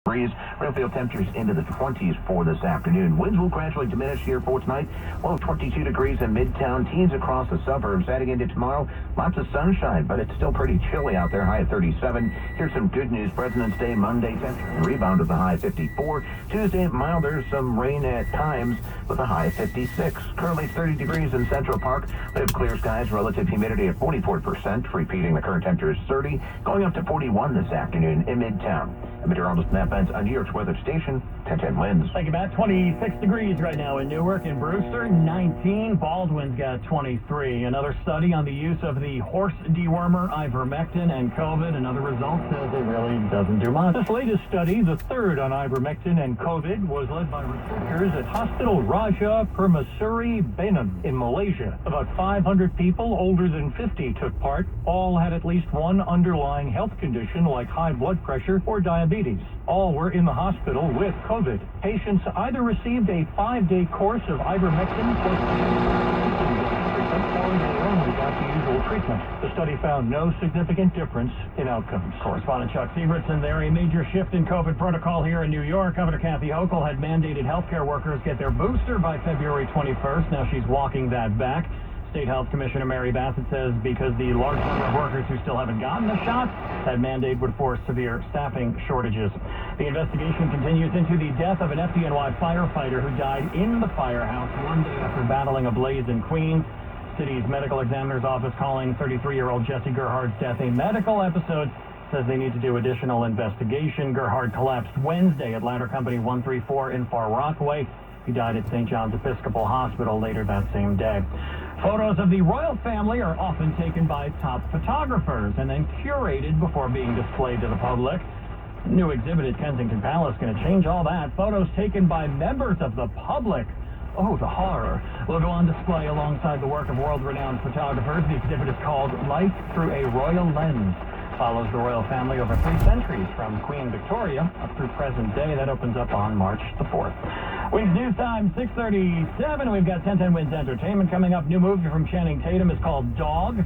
Breeze. Real feel temperatures into the 20s for this afternoon. Winds will gradually diminish here for tonight. Low of 22 degrees in Midtown. Teens across the suburbs. Heading into tomorrow, lots of sunshine, but it's still pretty chilly out there. High at 37. Here's some good news. President's Day Monday, temperature rebound to the high 54. Tuesday, milder. Some rain at times with a high of 56. Currently 30 degrees in Central Park. We have clear skies. Relative humidity at 44%. Repeating, the current temperature is 30. Going up to 41 this afternoon in Midtown. Meteorologist Matt Benz on New York's weather station, 1010 winds. Thank you, Matt. 26 degrees right now in Newark and Brewster, 19. Baldwin's got 23. Another study on the use of the horse dewormer, ivermectin, and COVID. Another result says it really doesn't do much. This latest study, the third on ivermectin and COVID, was led by researchers at Hospital Raja Permaisuri Banam in Malaysia. About 500 people older than 50 took part. All had at least one underlying health condition like high blood pressure or diabetes. All were in the hospital with COVID. Patients either received a 5-day course of ivermectin or they only got the usual treatment. The study found no significant difference in outcomes. Correspondent Chuck Sievertson there. A major shift in COVID protocol here in New York. Governor Kathy Hochul had mandated healthcare workers get their booster by February 21st. Now she's walking that back. State Health Commissioner Mary Bassett says because the large number of workers who still haven't gotten the shot, that mandate would force severe staffing shortages. The investigation continues into the death of an FDNY firefighter who died in the firehouse one day after battling a blaze in Queens. City's medical examiner's office calling 33-year-old Jesse Gerhard's death a medical episode. Says they need to do additional investigation. Gerhard collapsed Wednesday at Ladder Company 134 in Far Rockaway. He died at St. John's Episcopal Hospital later that same day. Photos of the royal family are often taken by top photographers and then curated before being displayed to the public. New exhibit at Kensington Palace going to change all that. Photos taken by members of the public. Oh, the horror. Will go on display alongside the work of world-renowned photographers. The exhibit is called Life Through a Royal Lens. Follows the royal family over 3 centuries from Queen Victoria up through present day. That opens up on March the 4th. Winds News Time, 6:37. We've got 1010 Winds Entertainment coming up. New movie from Channing Tatum is called Dog.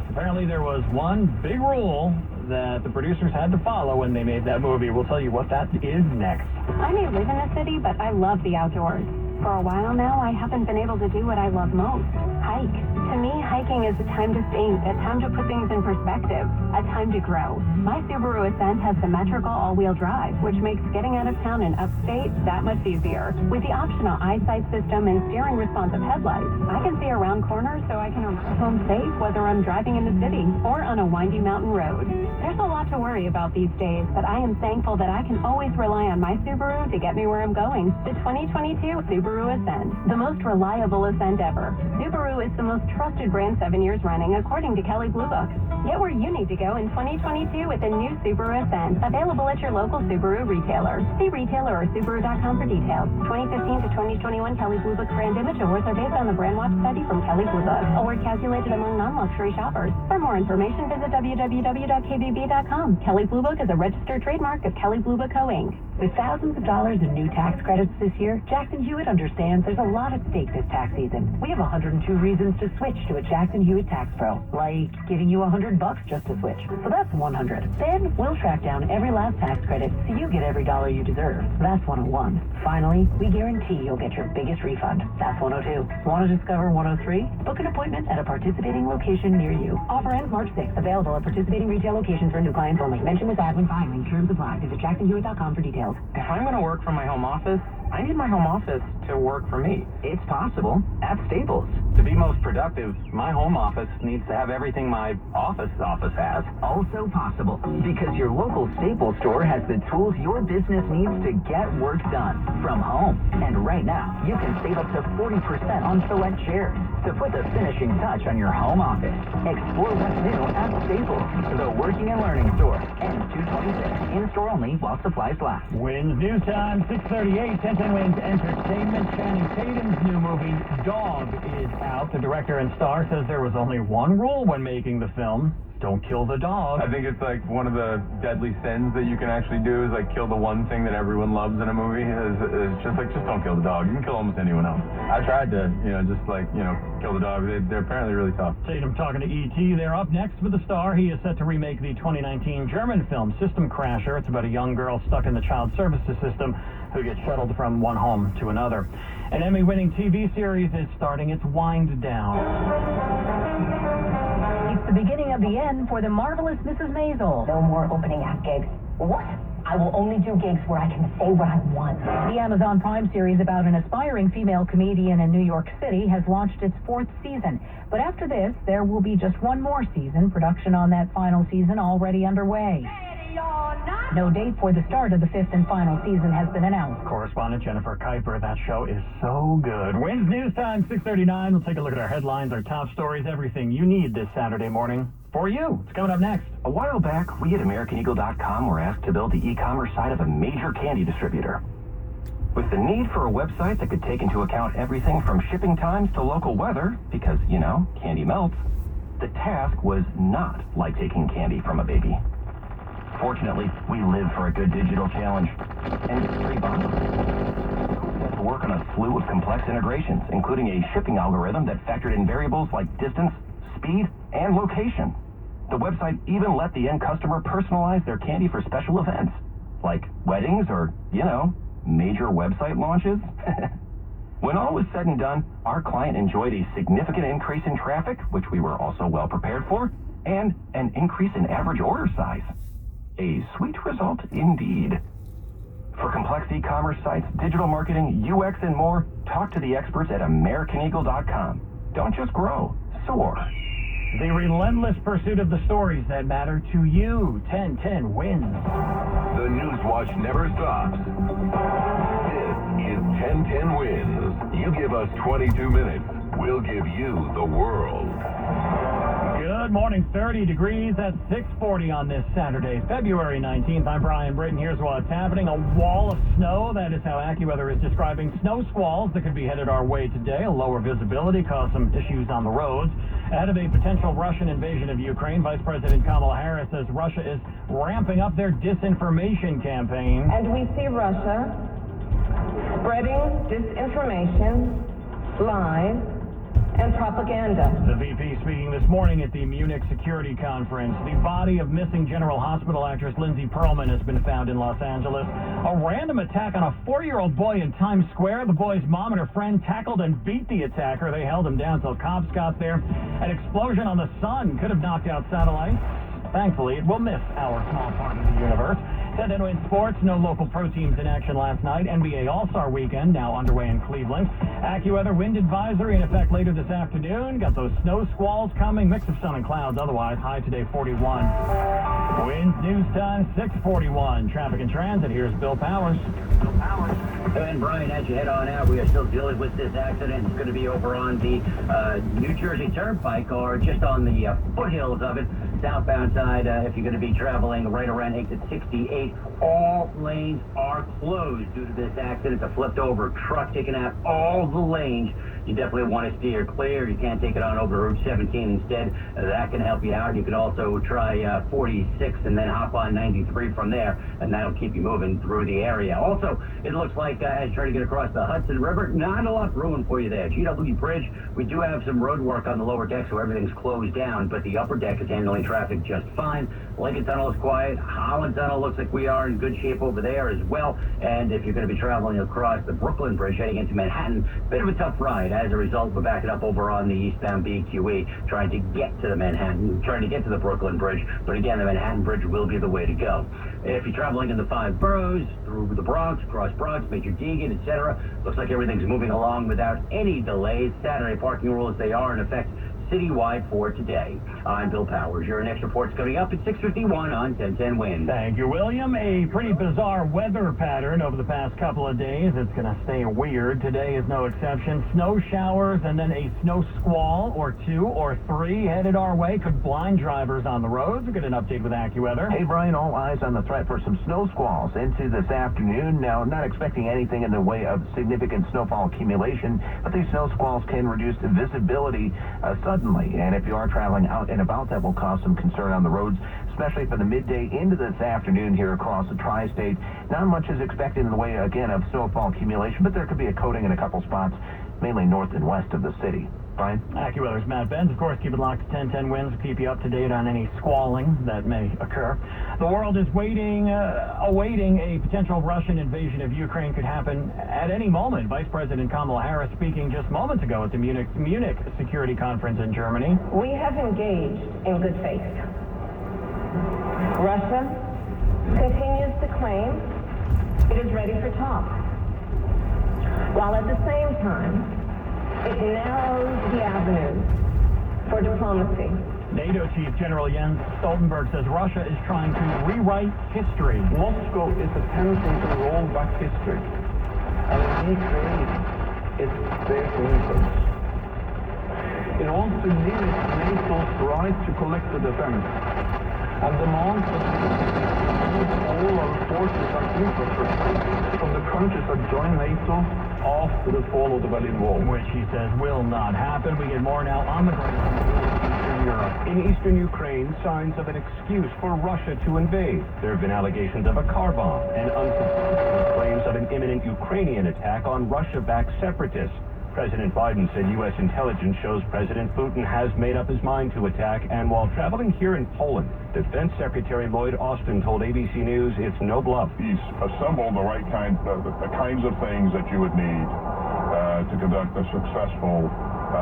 Apparently there was one big rule that the producers had to follow when they made that movie. We'll tell you what that is next. I may live in a city, but I love the outdoors. For a while now, I haven't been able to do what I love most, hike. To me, hiking is a time to think, a time to put things in perspective, a time to grow. My Subaru Ascent has symmetrical all-wheel drive, which makes getting out of town and upstate that much easier. With the optional eyesight system and steering responsive headlights, I can see around corners so I can arrive home safe whether I'm driving in the city or on a windy mountain road. There's a lot to worry about these days, but I am thankful that I can always rely on my Subaru to get me where I'm going. The 2022 Subaru Ascent, the most reliable Ascent ever. Subaru is the most trusted brand 7 years running, according to Kelley Blue Book. Get where you need to go in 2022 with the new Subaru Ascent, available at your local Subaru retailer. See retailer or Subaru.com for details. 2015 to 2021 Kelley Blue Book brand image awards are based on the Brand Watch study from Kelley Blue Book. Award calculated among non-luxury shoppers. For more information, visit www.kbb.com. Kelley Blue Book is a registered trademark of Kelley Blue Book Co. Inc. With thousands of dollars in new tax credits this year, Jackson Hewitt understands there's a lot at stake this tax season. We have 102 reasons to switch to a Jackson Hewitt Tax Pro, like giving you $100 just to switch. So that's 100. Then we'll track down every last tax credit so you get every dollar you deserve. That's 101. Finally, we guarantee you'll get your biggest refund. That's 102. Want to discover 103? Book an appointment at a participating location near you. Offer ends March 6th. Available at participating retail locations for new clients only. Mention this ad when filing. Terms apply. Visit jacksonhewitt.com for details. If I'm going to work from my home office, I need my home office to work for me. It's possible at Staples. To be most productive, my home office needs to have everything my office has. Also possible because your local Staples store has the tools your business needs to get work done from home. And right now, you can save up to 40% on select chairs to put the finishing touch on your home office. Explore what's new at Staples, the working and learning store. N226, in-store only while supplies last. Winds News Time, 6:38. 1010 Winds Entertainment. Channing Tatum's new movie, Dog, is out. The director and star says there was only one rule when making the film. don't kill the dog. I think it's like one of the deadly sins that you can actually do is like kill the one thing that everyone loves in a movie is just don't kill the dog. You can kill almost anyone else. I tried to, kill the dog. They're apparently really tough. Tatum talking to E.T. They're up next with the star. He is set to remake the 2019 German film System Crasher. It's about a young girl stuck in the child services system who gets shuttled from one home to another. An Emmy-winning TV series is starting its wind down. It's the beginning of the end for the marvelous Mrs. Maisel. No more opening act gigs. What? I will only do gigs where I can say what I want. The Amazon Prime series about an aspiring female comedian in New York City has launched its 4th season. But after this, there will be just one more season. Production on that final season already underway. No date for the start of the 5th and final season has been announced. Correspondent Jennifer Kuiper, that show is so good. Wins News Time, 6:39. We'll take a look at our headlines, our top stories, everything you need this Saturday morning for you. It's coming up next. A while back, we at AmericanEagle.com were asked to build the e-commerce site of a major candy distributor. With the need for a website that could take into account everything from shipping times to local weather, because, candy melts, the task was not like taking candy from a baby. Fortunately, we live for a good digital challenge, and it's pretty bundled. We had to work on a slew of complex integrations, including a shipping algorithm that factored in variables like distance, speed, and location. The website even let the end customer personalize their candy for special events, like weddings or, major website launches. When all was said and done, our client enjoyed a significant increase in traffic, which we were also well prepared for, and an increase in average order size. A sweet result indeed. For complex e-commerce sites, digital marketing, UX, and more, talk to the experts at AmericanEagle.com. Don't just grow, soar. The relentless pursuit of the stories that matter to you. 10-10 wins. The Newswatch never stops. This is 10-10 wins. You give us 22 minutes, we'll give you the world. Good morning, 30 degrees at 6:40 on this Saturday, February 19th. I'm Brian Britton. Here's what's happening. A wall of snow. That is how AccuWeather is describing snow squalls that could be headed our way today. A lower visibility caused some issues on the roads. Ahead of a potential Russian invasion of Ukraine, Vice President Kamala Harris says Russia is ramping up their disinformation campaign. And we see Russia spreading disinformation, lies, and propaganda. The VP speaking this morning at the Munich Security Conference. The body of missing General Hospital actress Lindsay Pearlman has been found in Los Angeles. A random attack on a 4-year-old boy in Times Square. The boy's mom and her friend tackled and beat the attacker. They held him down until cops got there. An explosion on the sun could have knocked out satellites. Thankfully, it will miss our small part of the universe. 10-10 in sports, no local pro teams in action last night. NBA All-Star Weekend now underway in Cleveland. AccuWeather wind advisory in effect later this afternoon. Got those snow squalls coming. Mix of sun and clouds otherwise. High today 41. Winds News Time 6:41. Traffic and transit. Here's Bill Powers. And Brian, as you head on out, we are still dealing with this accident. It's going to be over on the New Jersey Turnpike or just on the foothills of it. Southbound side, if you're going to be traveling right around exit 68, all lanes are closed due to this accident. It's a flipped over truck taking out all the lanes. You definitely want to steer clear. You can't take it on over to Route 17 instead. That can help you out. You can also try 46 and then hop on 93 from there, and that'll keep you moving through the area. Also, it looks like as you're trying to get across the Hudson River, not a lot ruined for you there. GW Bridge, we do have some road work on the lower deck, so everything's closed down, but the upper deck is handling traffic just fine. Lincoln Tunnel is quiet. Holland Tunnel looks like we are in good shape over there as well. And if you're going to be traveling across the Brooklyn Bridge heading into Manhattan, bit of a tough ride. As a result, we're backing up over on the eastbound BQE, trying to get to the Brooklyn Bridge. But again, the Manhattan Bridge will be the way to go. If you're traveling in the 5 boroughs, through the Bronx, across Bronx, Major Deegan, etc., looks like everything's moving along without any delays. Saturday parking rules, they are in effect citywide for today. I'm Bill Powers. Your next report's coming up at 6:51 on 10-10 Win. Thank you, William. A pretty bizarre weather pattern over the past couple of days. It's going to stay weird. Today is no exception. Snow showers and then a snow squall or 2 or 3 headed our way. Could blind drivers on the roads. We'll get an update with AccuWeather. Hey, Brian, all eyes on the threat for some snow squalls into this afternoon. Now, not expecting anything in the way of significant snowfall accumulation, but these snow squalls can reduce visibility. Such suddenly. And if you are traveling out and about, that will cause some concern on the roads, especially for the midday into this afternoon here across the tri-state. Not much is expected in the way, again, of snowfall accumulation, but there could be a coating in a couple spots, mainly north and west of the city. Brian? AccuWeather's Matt Benz. Of course, keep it locked to 1010 Winds. Keep you up to date on any squalling that may occur. The world is awaiting a potential Russian invasion of Ukraine could happen at any moment. Vice President Kamala Harris speaking just moments ago at the Munich Security Conference in Germany. We have engaged in good faith. Russia continues to claim it is ready for talks, while at the same time it narrows the avenues for diplomacy. NATO Chief General Jens Stoltenberg says Russia is trying to rewrite history. Moscow is attempting to roll back history, and recreate its their influence. It wants to limit NATO's right to collective defense, and demands that we use all our forces and infrastructure from the countries that join NATO after the fall of the Berlin Wall. Which he says will not happen. We get more now on the ground in Eastern Europe. In eastern Ukraine, signs of an excuse for Russia to invade. There have been allegations of a car bomb and unsubstantiated claims of an imminent Ukrainian attack on Russia-backed separatists. President Biden said U.S. intelligence shows President Putin has made up his mind to attack, and while traveling here in Poland, Defense Secretary Lloyd Austin told ABC News it's no bluff. He's assembled the kinds of things that you would need to conduct a successful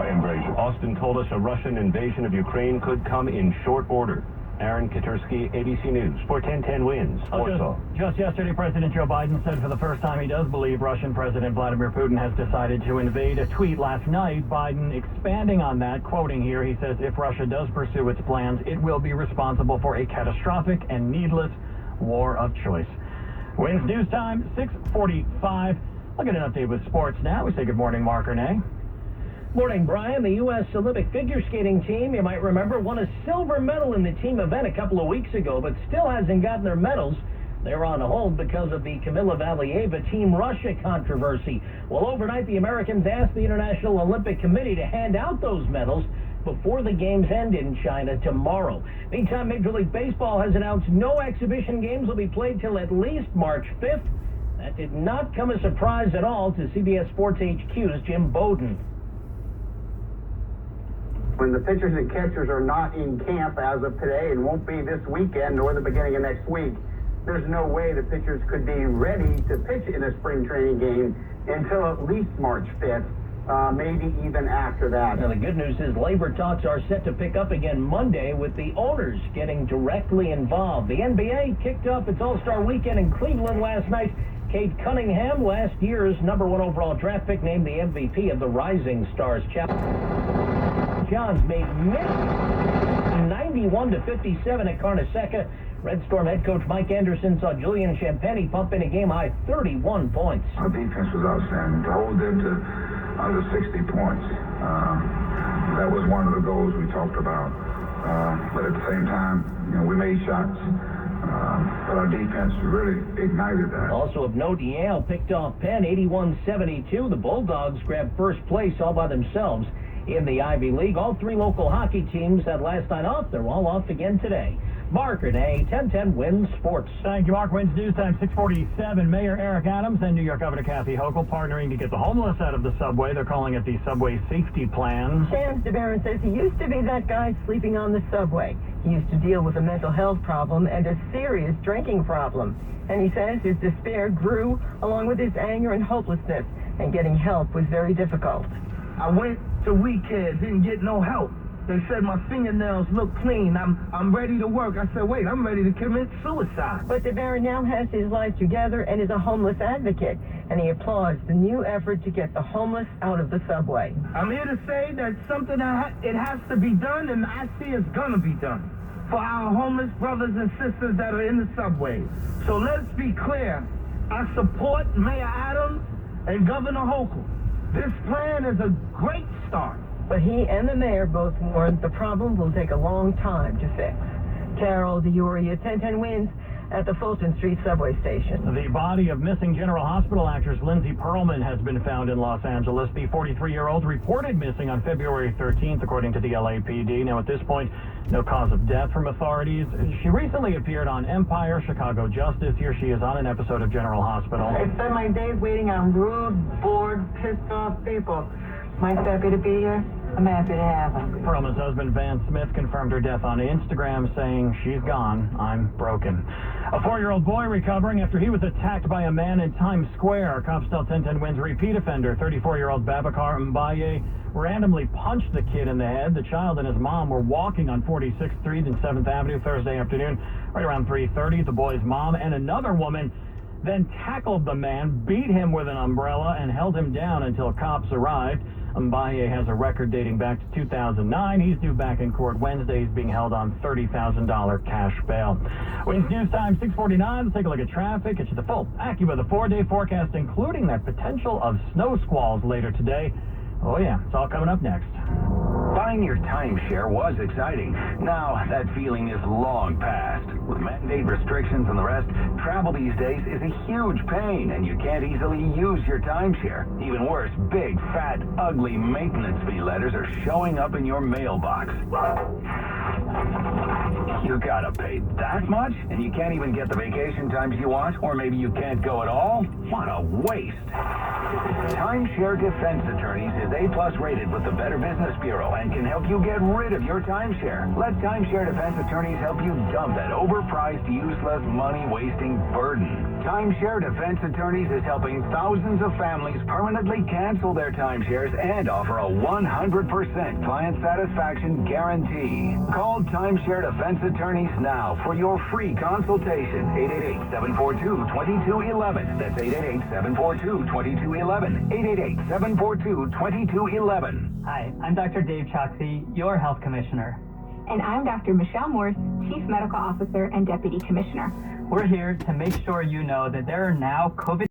invasion. Austin told us a Russian invasion of Ukraine could come in short order. Aaron Katursky, ABC News, for 1010 Winds, Warsaw. Just yesterday, President Joe Biden said for the first time he does believe Russian President Vladimir Putin has decided to invade. A tweet last night, Biden expanding on that, quoting here, he says, if Russia does pursue its plans, it will be responsible for a catastrophic and needless war of choice. Winds News Time, 6:45. Look at an update with sports now. We say good morning, Mark Renee. Morning, Brian. The U.S. Olympic figure skating team, you might remember, won a silver medal in the team event a couple of weeks ago, but still hasn't gotten their medals. They're on hold because of the Kamila Valieva Team Russia controversy. Well, overnight, the Americans asked the International Olympic Committee to hand out those medals before the games end in China tomorrow. Meantime, Major League Baseball has announced no exhibition games will be played till at least March 5th. That did not come as a surprise at all to CBS Sports HQ's Jim Bowden. When the pitchers and catchers are not in camp as of today and won't be this weekend nor the beginning of next week, there's no way the pitchers could be ready to pitch in a spring training game until at least March 5th, maybe even after that. Now, the good news is labor talks are set to pick up again Monday with the owners getting directly involved. The NBA kicked off its All-Star weekend in Cleveland last night. Kate Cunningham, last year's #1 overall draft pick, named the MVP of the Rising Stars Challenge. Johns made 91-57 at Carnesecca. Red Storm head coach Mike Anderson saw Julian Champagny pump in a game-high 31 points. Our defense was outstanding. To hold them to under 60 points, that was one of the goals we talked about. But at the same time, we made shots. But our defense really ignited that. Also of note, Yale picked off Penn 81-72. The Bulldogs grabbed first place all by themselves in the Ivy League. All three local hockey teams had last night off. They're all off again today. Mark Renee, 1010 Winds Sports. Thank you, Mark. Winds News Time, 6:47. Mayor Eric Adams and New York Governor Kathy Hochul partnering to get the homeless out of the subway. They're calling it the Subway Safety Plan. Chance DeBaron says he used to be that guy sleeping on the subway. He used to deal with a mental health problem and a serious drinking problem. And he says his despair grew along with his anger and hopelessness, and getting help was very difficult. I went to WeCare, didn't get no help. They said my fingernails look clean. I'm ready to work. I said, wait, I'm ready to commit suicide. But DeBaron now has his life together and is a homeless advocate, and he applauds the new effort to get the homeless out of the subway. I'm here to say that something it has to be done, and I see it's gonna be done for our homeless brothers and sisters that are in the subway. So let's be clear. I support Mayor Adams and Governor Hochul. This plan is a great start. But he and the mayor both warned the problem will take a long time to fix. Carol DeUria, 1010 Winds. at the Fulton Street subway station. The body of missing General Hospital actress Lindsay Pearlman has been found in Los Angeles. The 43-year-old reported missing on February 13th, according to the LAPD. Now, at this point, no cause of death from authorities. She recently appeared on Empire, Chicago Justice. Here she is on an episode of General Hospital. I spend my days waiting on rude, bored, pissed off people. Mike's happy to be here. I'm happy to have him. Pearlman's husband, Van Smith, confirmed her death on Instagram, saying, "She's gone. I'm broken." A 4-year-old boy recovering after he was attacked by a man in Times Square. Cops tell 1010 Wins repeat offender, 34-year-old Babacar Mbaye, randomly punched the kid in the head. The child and his mom were walking on 46th Street and 7th Avenue Thursday afternoon, right around 3:30. The boy's mom and another woman then tackled the man, beat him with an umbrella, and held him down until cops arrived. Mbaye has a record dating back to 2009. He's due back in court Wednesday. He's being held on $30,000 cash bail. Wins News Time 6:49. Let's take a look at traffic. It's the full AccuWeather 4-day forecast, including that potential of snow squalls later today. Oh yeah, it's all coming up next. Buying your timeshare was exciting. Now that feeling is long past. With mandate restrictions and the rest, travel these days is a huge pain, and you can't easily use your timeshare. Even worse, big, fat, ugly maintenance fee letters are showing up in your mailbox. You gotta pay that much, and you can't even get the vacation times you want, or maybe you can't go at all? What a waste. Timeshare Defense Attorneys is A+ rated with the Better Business Bureau and can help you get rid of your timeshare. Let Timeshare Defense Attorneys help you dump that overpriced, useless, money-wasting burden. Timeshare Defense Attorneys is helping thousands of families permanently cancel their timeshares and offer a 100% client satisfaction guarantee. Call Timeshare Defense Attorneys now for your free consultation. 888-742-2211. That's 888-742-2211. 888-742-2211. Hi, I'm Dr. Dave Choksi, your health commissioner. And I'm Dr. Michelle Morse, Chief Medical Officer and Deputy Commissioner. We're here to make sure you know that there are now COVID